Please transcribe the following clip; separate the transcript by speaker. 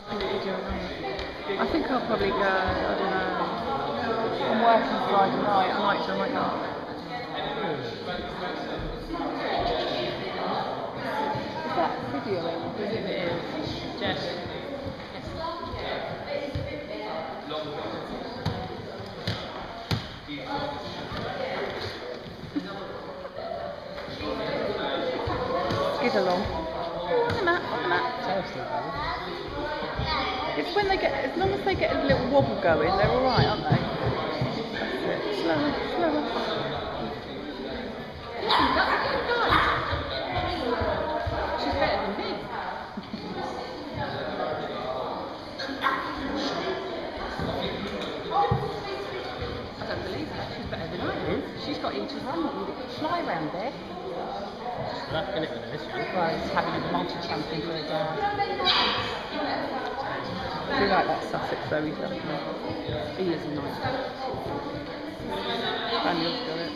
Speaker 1: I think I'll probably go, I don't know. I'm working Friday night, I might go. Is that videoing?
Speaker 2: It is. Jess.
Speaker 1: Skid along. On the mat. It's when they get, as long as they get a little wobble going, they're alright, aren't they? That's it. Slower.
Speaker 2: She's better than me. I don't believe that. She's better than I am. She's got into run and fly around there.
Speaker 3: That's in it with this one.
Speaker 2: Well, it's having a multi-champion for a dad.
Speaker 1: I do like that Sussex though, he's lovely.
Speaker 2: He is a nice.
Speaker 1: Spaniel's got it.